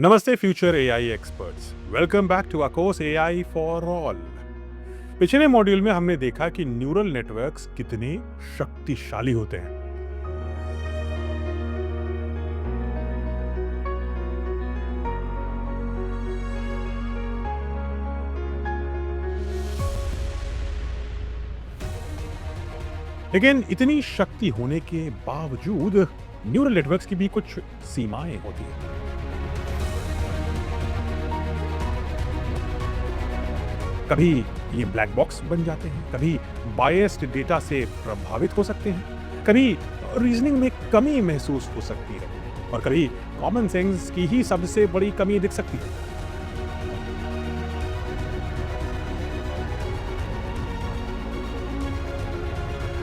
नमस्ते future AI experts, welcome back to our course AI for all. पिछले module में हमने देखा कि न्यूरल नेटवर्क्स कितने शक्तिशाली होते हैं। लेकिन इतनी शक्ति होने के बावजूद न्यूरल नेटवर्क्स की भी कुछ सीमाएं होती हैं। कभी ये ब्लैक बॉक्स बन जाते हैं, कभी बायस्ड डेटा से प्रभावित हो सकते हैं, कभी रीजनिंग में कमी महसूस हो सकती है और कभी कॉमन सेंस की ही सबसे बड़ी कमी दिख सकती है।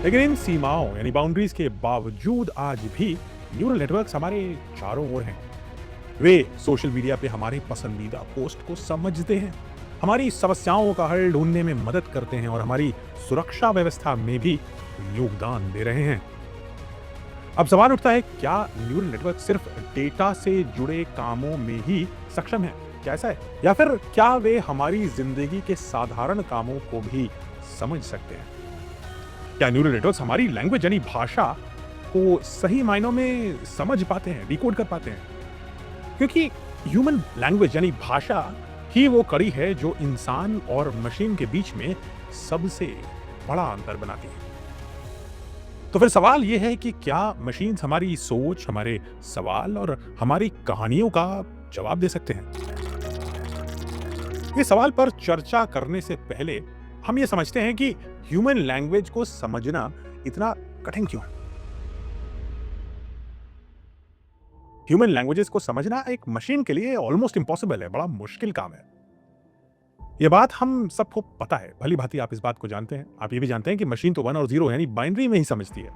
लेकिन इन सीमाओं यानी बाउंड्रीज के बावजूद आज भी न्यूरल नेटवर्क्स हमारे चारों ओर हैं। वे सोशल मीडिया पे हमारे पसंदीदा पोस्ट को समझते हैं, हमारी समस्याओं का हल ढूंढने में मदद करते हैं और हमारी सुरक्षा व्यवस्था में भी योगदान दे रहे हैं। अब सवाल उठता है, क्या न्यूरल नेटवर्क सिर्फ डेटा से जुड़े कामों में ही सक्षम है? क्या ऐसा है? या फिर क्या वे हमारी जिंदगी के साधारण कामों को भी समझ सकते हैं? क्या न्यूरल नेटवर्क्स हमारी लैंग्वेज यानी भाषा को सही मायनों में समझ पाते हैं, डिकोड कर पाते हैं? क्योंकि ह्यूमन लैंग्वेज यानी भाषा ही वो कड़ी है जो इंसान और मशीन के बीच में सबसे बड़ा अंतर बनाती है। तो फिर सवाल यह है कि क्या मशीन्स हमारी सोच, हमारे सवाल और हमारी कहानियों का जवाब दे सकते हैं? इस सवाल पर चर्चा करने से पहले हम ये समझते हैं कि ह्यूमन लैंग्वेज को समझना इतना कठिन क्यों है। ह्यूमन लैंग्वेजेस को समझना एक मशीन के लिए ऑलमोस्ट इम्पॉसिबल है, बड़ा मुश्किल काम है। यह बात हम सबको पता है, भली भांति आप इस बात को जानते हैं। आप ये भी जानते हैं कि मशीन तो 1 और 0 यानी बाइनरी में ही समझती है।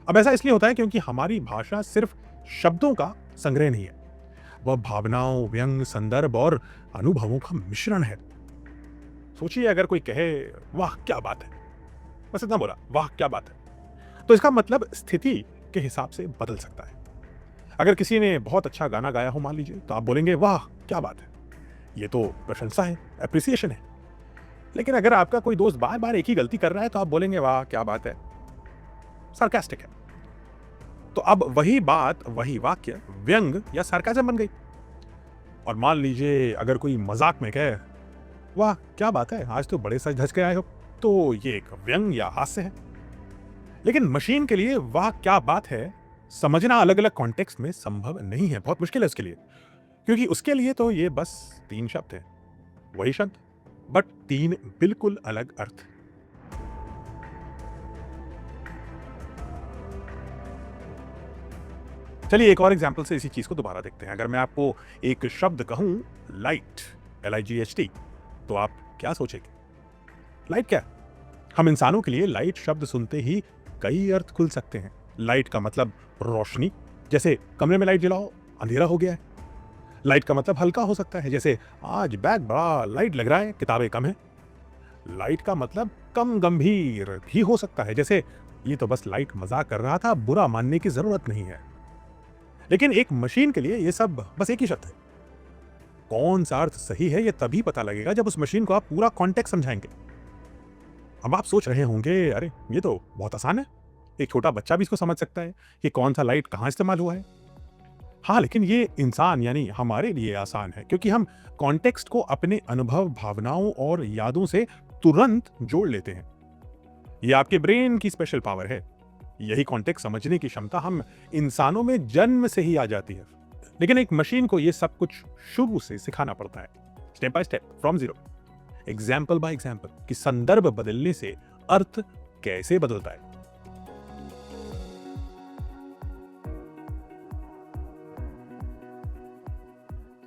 अब ऐसा इसलिए होता है क्योंकि हमारी भाषा सिर्फ शब्दों का संग्रह नहीं है, वह भावनाओं, व्यंग, संदर्भ और अनुभवों का मिश्रण है। सोचिए, अगर कोई कहे वाह क्या बात है, बस इतना बोला, वाह क्या बात है, तो इसका मतलब स्थिति के हिसाब से बदल सकता है। अगर किसी ने बहुत अच्छा गाना गाया हो मान लीजिए, तो आप बोलेंगे वाह क्या बात है, ये तो प्रशंसा है, एप्रिसिएशन है। लेकिन अगर आपका कोई दोस्त बार बार एक ही गलती कर रहा है, तो आप बोलेंगे वाह क्या बात है, सार्कास्टिक है। तो अब वही बात, वही वाक्य व्यंग या सार्काज़म बन गई। और मान लीजिए अगर कोई मजाक में कहे वाह क्या बात है, आज तो बड़े सज धज के आए हो, तो ये एक व्यंग या हास्य है। लेकिन मशीन के लिए वाह क्या बात है समझना अलग अलग कॉन्टेक्स्ट में संभव नहीं है, बहुत मुश्किल है उसके लिए। क्योंकि उसके लिए तो ये बस 3 शब्द हैं, वही शब्द बट 3 बिल्कुल अलग अर्थ। चलिए एक और एग्जांपल से इसी चीज को दोबारा देखते हैं। अगर मैं आपको एक शब्द कहूं लाइट, LIGHT, तो आप क्या सोचेंगे? लाइट क्या? हम इंसानों के लिए लाइट शब्द सुनते ही कई अर्थ खुल सकते हैं। लाइट का मतलब रोशनी, जैसे कमरे में लाइट जलाओ अंधेरा हो गया है। लाइट का मतलब हल्का हो सकता है, जैसे आज बैग बड़ा लाइट लग रहा है, किताबें कम है। लाइट का मतलब कम गंभीर भी हो सकता है, जैसे ये तो बस लाइट मजाक कर रहा था, बुरा मानने की जरूरत नहीं है। लेकिन एक मशीन के लिए ये सब बस एक ही शब्द है। कौन सा अर्थ सही है ये तभी पता लगेगा जब उस मशीन को आप पूरा कॉन्टेक्स्ट समझाएंगे। अब आप सोच रहे होंगे, अरे ये तो बहुत आसान है, एक छोटा बच्चा भी इसको समझ सकता है कि कौन सा लाइट कहां इस्तेमाल हुआ है। हाँ, लेकिन ये इंसान यानी हमारे लिए आसान है क्योंकि हम कॉन्टेक्स्ट को अपने अनुभव, भावनाओं और यादों से तुरंत जोड़ लेते हैं। ये आपके ब्रेन की स्पेशल पावर है। यही कॉन्टेक्स्ट समझने की क्षमता हम इंसानों में जन्म से ही आ जाती है। लेकिन एक मशीन को ये सब कुछ शुरू से सिखाना पड़ता है, step by step, from zero, example by example, कि संदर्भ बदलने से अर्थ कैसे बदलता है।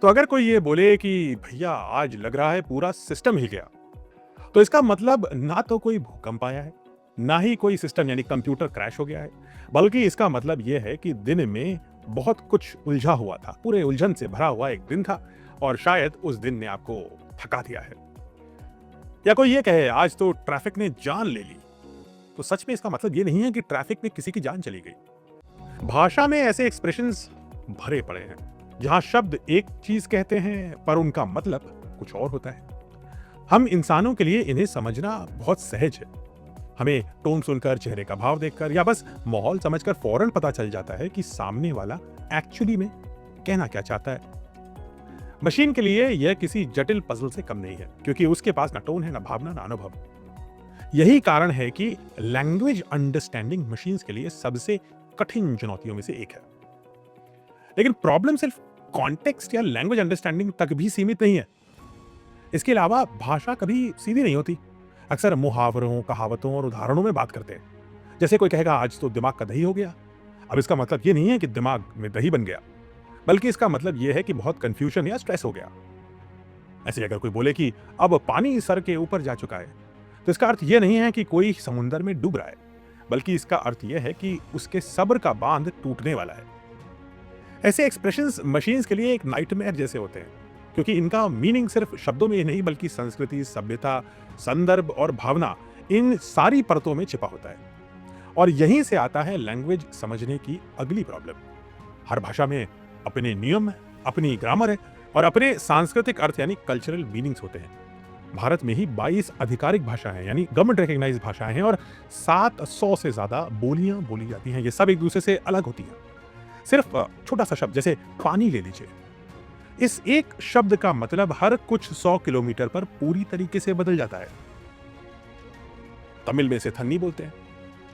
तो अगर कोई ये बोले कि भैया आज लग रहा है पूरा सिस्टम हिल गया, तो इसका मतलब ना तो कोई भूकंप आया है, ना ही कोई सिस्टम यानी कंप्यूटर क्रैश हो गया है, बल्कि इसका मतलब यह है कि दिन में बहुत कुछ उलझा हुआ था, पूरे उलझन से भरा हुआ एक दिन था और शायद उस दिन ने आपको थका दिया है। या कोई ये कहे आज तो ट्रैफिक ने जान ले ली, तो सच में इसका मतलब ये नहीं है कि ट्रैफिक में किसी की जान चली गई। भाषा में ऐसे एक्सप्रेशंस भरे पड़े हैं। जहां शब्द एक चीज कहते हैं पर उनका मतलब कुछ और होता है। हम इंसानों के लिए इन्हें समझना बहुत सहज है। हमें टोन सुनकर, चेहरे का भाव देखकर या बस माहौल समझकर फौरन पता चल जाता है कि सामने वाला एक्चुअली में कहना क्या चाहता है। मशीन के लिए यह किसी जटिल पजल से कम नहीं है, क्योंकि उसके पास ना टोन है, ना भावना, ना अनुभव। यही कारण है कि लैंग्वेज अंडरस्टैंडिंग मशीन्स के लिए सबसे कठिन चुनौतियों में से एक है। लेकिन प्रॉब्लम सिर्फ कॉन्टेक्स्ट या लैंग्वेज अंडरस्टैंडिंग तक भी सीमित नहीं है। इसके अलावा भाषा कभी सीधी नहीं होती। अक्सर मुहावरों, कहावतों और उदाहरणों में बात करते हैं। जैसे कोई कहेगा आज तो दिमाग का दही हो गया। अब इसका मतलब ये नहीं है कि दिमाग में दही बन गया, बल्कि इसका मतलब ये है कि बहुत कंफ्यूजन या स्ट्रेस हो गया। ऐसे अगर कोई बोले कि अब पानी सर के ऊपर जा चुका है, तो इसका अर्थ ये नहीं है कि कोई समुद्र में डूब रहा है, बल्कि इसका अर्थ यह है कि उसके सब्र का बांध टूटने वाला है। ऐसे एक्सप्रेशंस मशीन्स के लिए एक नाइटमेयर जैसे होते हैं, क्योंकि इनका मीनिंग सिर्फ शब्दों में ही नहीं बल्कि संस्कृति, सभ्यता, संदर्भ और भावना, इन सारी परतों में छिपा होता है। और यहीं से आता है लैंग्वेज समझने की अगली प्रॉब्लम। हर भाषा में अपने नियम, अपनी ग्रामर है और अपने सांस्कृतिक अर्थ यानी कल्चरल मीनिंग्स होते हैं। भारत में ही 22 आधिकारिक भाषाएं यानी गवर्नमेंट रिकॉग्नाइज्ड भाषाएं हैं और 700 से ज्यादा बोलियां बोली जाती हैं। ये सब एक दूसरे से अलग होती हैं। सिर्फ छोटा सा शब्द जैसे पानी ले लीजिए, इस एक शब्द का मतलब हर कुछ 100 किलोमीटर पर पूरी तरीके से बदल जाता है। तमिल में इसे थन्नी बोलते हैं,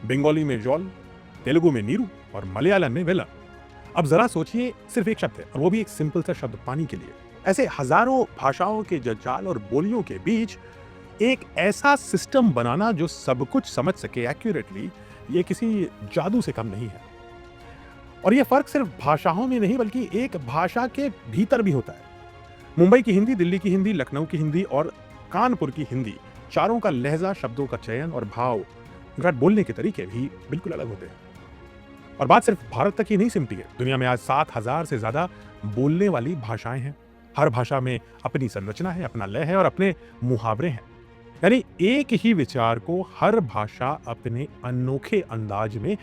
बंगाली में जॉल, तेलुगु में नीरू और मलयालम में वेला। अब जरा सोचिए, सिर्फ एक शब्द है और वो भी एक सिंपल सा शब्द पानी के लिए। ऐसे हजारों भाषाओं के जंजाल और बोलियों के बीच एक ऐसा सिस्टम बनाना जो सब कुछ समझ सके एक्यूरेटली, ये किसी जादू से कम नहीं है। और ये फर्क सिर्फ भाषाओं में नहीं बल्कि एक भाषा के भीतर भी होता है। मुंबई की हिंदी, दिल्ली की हिंदी, लखनऊ की हिंदी और कानपुर की हिंदी, चारों का लहजा, शब्दों का चयन और भाव, इनका बोलने के तरीके भी बिल्कुल अलग होते हैं। और बात सिर्फ भारत तक ही नहीं सिमटी है। दुनिया में आज 7,000 से ज्यादा बोलने वाली भाषाएं हैं। हर भाषा में अपनी संरचना है, अपना लय है और अपने मुहावरे हैं। यानी एक ही विचार को हर भाषा अपने अनोखे अंदाज में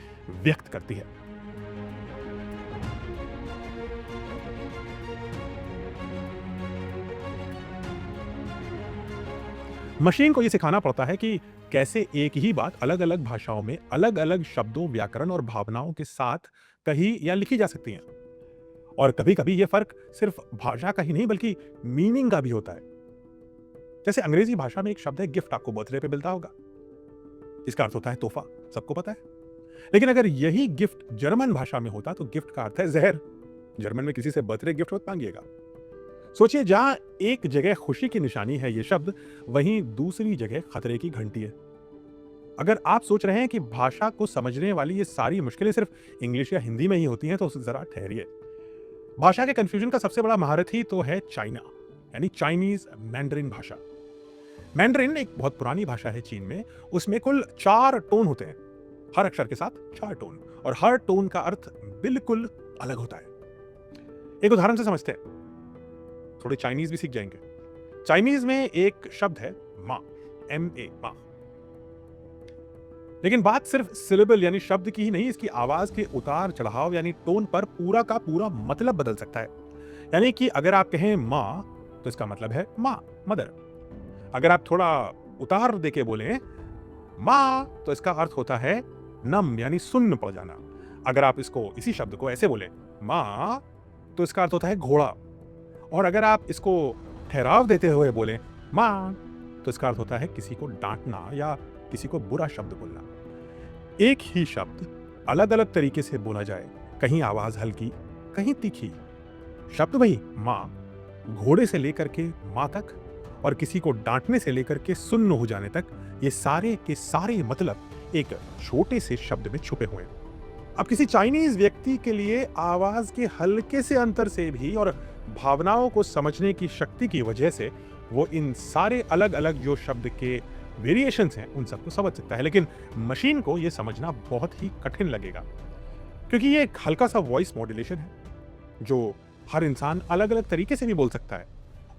व्यक्त करती है। मशीन को यह सिखाना पड़ता है कि कैसे एक ही बात अलग अलग भाषाओं में अलग अलग शब्दों, व्याकरण और भावनाओं के साथ कही या लिखी जा सकती हैं। और कभी कभी यह फर्क सिर्फ भाषा का ही नहीं बल्कि मीनिंग का भी होता है। जैसे अंग्रेजी भाषा में एक शब्द है गिफ्ट, आपको बर्थडे पे मिलता होगा। इसका अर्थ होता है तोहफा, सबको पता है। लेकिन अगर यही गिफ्ट जर्मन भाषा में होता तो गिफ्ट का अर्थ है जहर। जर्मन में किसी से बर्थडे गिफ्ट मत मांगिएगा। सोचिए, जहां एक जगह खुशी की निशानी है ये शब्द, वहीं दूसरी जगह खतरे की घंटी है। अगर आप सोच रहे हैं कि भाषा को समझने वाली ये सारी मुश्किलें सिर्फ इंग्लिश या हिंदी में ही होती हैं, तो जरा ठहरिए। भाषा के कंफ्यूजन का सबसे बड़ा महारथी तो है चाइना, यानी चाइनीज मैंडरिन भाषा। मैंडरिन एक बहुत पुरानी भाषा है चीन में। उसमें कुल 4 टोन होते हैं, हर अक्षर के साथ 4 टोन, और हर टोन का अर्थ बिल्कुल अलग होता है। एक उदाहरण से समझते हैं, थोड़े चाइनीज भी सीख जाएंगे। चाइनीज में एक शब्द है माँ, MA, माँ। लेकिन बात सिर्फ सिलेबल यानी शब्द की ही नहीं, इसकी आवाज के उतार चढ़ाव यानी टोन पर पूरा का पूरा मतलब बदल सकता है। यानी कि अगर आप कहें माँ तो इसका मतलब है माँ, मदर। अगर आप थोड़ा उतार देके बोलें माँ तो इसका अर्थ होता है नम यानी सुन्न पड़ जाना। अगर आप इसी शब्द को ऐसे बोले माँ तो इसका अर्थ होता है घोड़ा। और अगर आप इसको ठहराव देते हुए बोले माँ तो इसका अर्थ होता है किसी को डांटना या किसी को बुरा शब्द बोलना। एक ही शब्द अलग अलग तरीके से बोला जाए, कहीं आवाज हल्की, कहीं तीखी। शब्द वही माँ, घोड़े से लेकर के माँ तक और किसी को डांटने से लेकर के सुन्न हो जाने तक, ये सारे के सारे मतलब एक छोटे से शब्द में छुपे हुए हैं। अब किसी चाइनीज व्यक्ति के लिए आवाज के हल्के से अंतर से भी और भावनाओं को समझने की शक्ति की वजह से वो इन सारे अलग अलग जो शब्द के वेरिएशंस हैं उन सबको समझ सकता है। लेकिन मशीन को ये समझना बहुत ही कठिन लगेगा, क्योंकि ये एक हल्का सा वॉइस मॉड्यूलेशन है जो हर इंसान अलग अलग तरीके से भी बोल सकता है।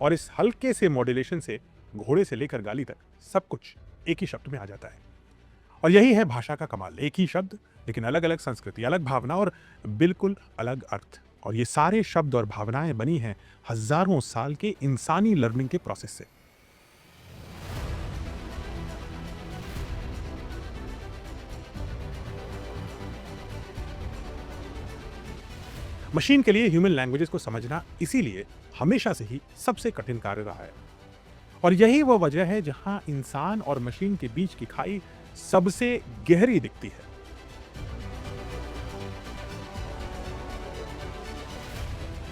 और इस हल्के से मॉड्यूलेशन से घोड़े से लेकर गाली तक सब कुछ एक ही शब्द में आ जाता है। और यही है भाषा का कमाल, एक ही शब्द लेकिन अलग अलग संस्कृति, अलग भावना और बिल्कुल अलग अर्थ। और ये सारे शब्द और भावनाएं बनी हैं हजारों साल के इंसानी लर्निंग के प्रोसेस से। मशीन के लिए ह्यूमन लैंग्वेजेस को समझना इसीलिए हमेशा से ही सबसे कठिन कार्य रहा है, और यही वो वजह है जहां इंसान और मशीन के बीच की खाई सबसे गहरी दिखती है।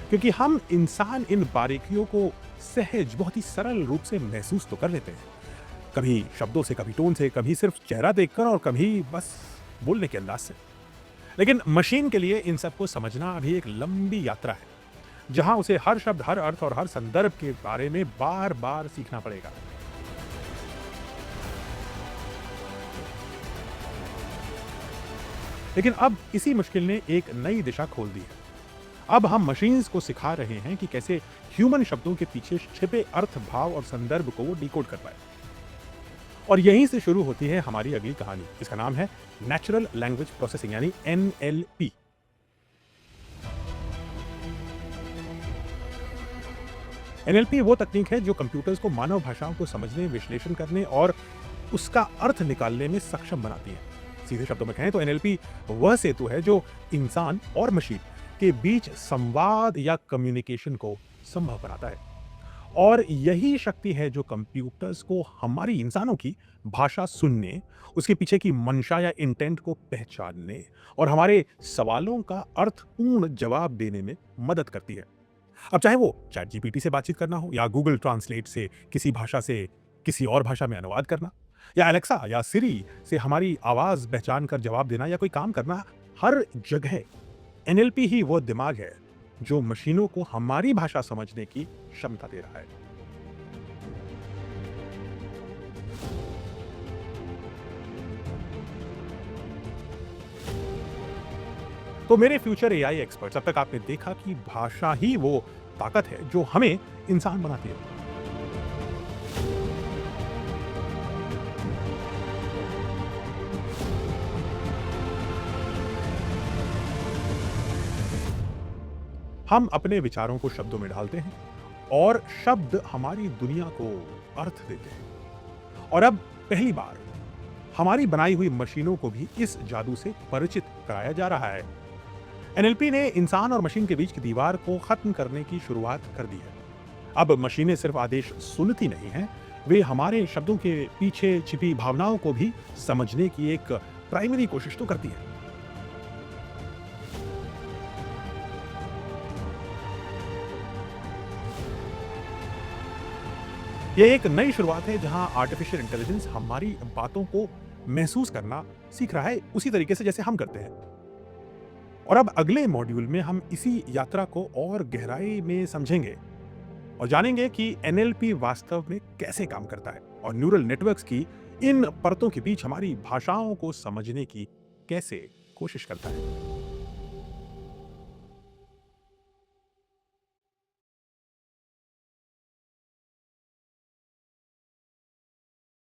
क्योंकि हम इंसान इन बारीकियों को सहज, बहुत ही सरल रूप से महसूस तो कर लेते हैं, कभी शब्दों से, कभी टोन से, कभी सिर्फ चेहरा देखकर और कभी बस बोलने के अंदाज से। लेकिन मशीन के लिए इन सबको समझना अभी एक लंबी यात्रा है, जहां उसे हर शब्द, हर अर्थ और हर संदर्भ के बारे में बार बार सीखना पड़ेगा। लेकिन अब इसी मुश्किल ने एक नई दिशा खोल दी है। अब हम मशीन्स को सिखा रहे हैं कि कैसे ह्यूमन शब्दों के पीछे छिपे अर्थ, भाव और संदर्भ को वो डिकोड कर पाए। और यहीं से शुरू होती है हमारी अगली कहानी। इसका नाम है नेचुरल लैंग्वेज प्रोसेसिंग, यानी NLP। NLP वो तकनीक है जो कंप्यूटर्स को मानव भाषाओं को समझने, विश्लेषण करने और उसका अर्थ निकालने में सक्षम बनाती है। सीधे शब्दों में कहें तो NLP वह सेतु है जो इंसान और मशीन के बीच संवाद या कम्युनिकेशन को संभव बनाता है। और यही शक्ति है जो कंप्यूटर्स को हमारी, इंसानों की भाषा सुनने, उसके पीछे की मंशा या इंटेंट को पहचानने और हमारे सवालों का अर्थपूर्ण जवाब देने में मदद करती है। अब चाहे वो चैट जीपीटी से बातचीत करना हो, या गूगल ट्रांसलेट से किसी भाषा से किसी और भाषा में अनुवाद करना, या अलेक्सा या सिरी से हमारी आवाज पहचान कर जवाब देना, या कोई काम करना, हर जगह NLP ही वो दिमाग है जो मशीनों को हमारी भाषा समझने की क्षमता दे रहा है। तो मेरे फ्यूचर AI एक्सपर्ट्स, अब तक आपने देखा कि भाषा ही वो ताकत है जो हमें इंसान बनाती है। हम अपने विचारों को शब्दों में ढालते हैं और शब्द हमारी दुनिया को अर्थ देते हैं। और अब पहली बार हमारी बनाई हुई मशीनों को भी इस जादू से परिचित कराया जा रहा है। NLP ने इंसान और मशीन के बीच की दीवार को खत्म करने की शुरुआत कर दी है। अब मशीनें सिर्फ आदेश सुनती नहीं हैं, वे हमारे शब्दों के पीछे छिपी भावनाओं को भी समझने की एक प्राइमरी कोशिश तो करती है। यह एक नई शुरुआत है जहां आर्टिफिशियल इंटेलिजेंस हमारी बातों को महसूस करना सीख रहा है, उसी तरीके से जैसे हम करते हैं। और अब अगले मॉड्यूल में हम इसी यात्रा को और गहराई में समझेंगे और जानेंगे कि NLP वास्तव में कैसे काम करता है और न्यूरल नेटवर्क्स की इन परतों के बीच हमारी भाषाओं को समझने की कैसे कोशिश करता है।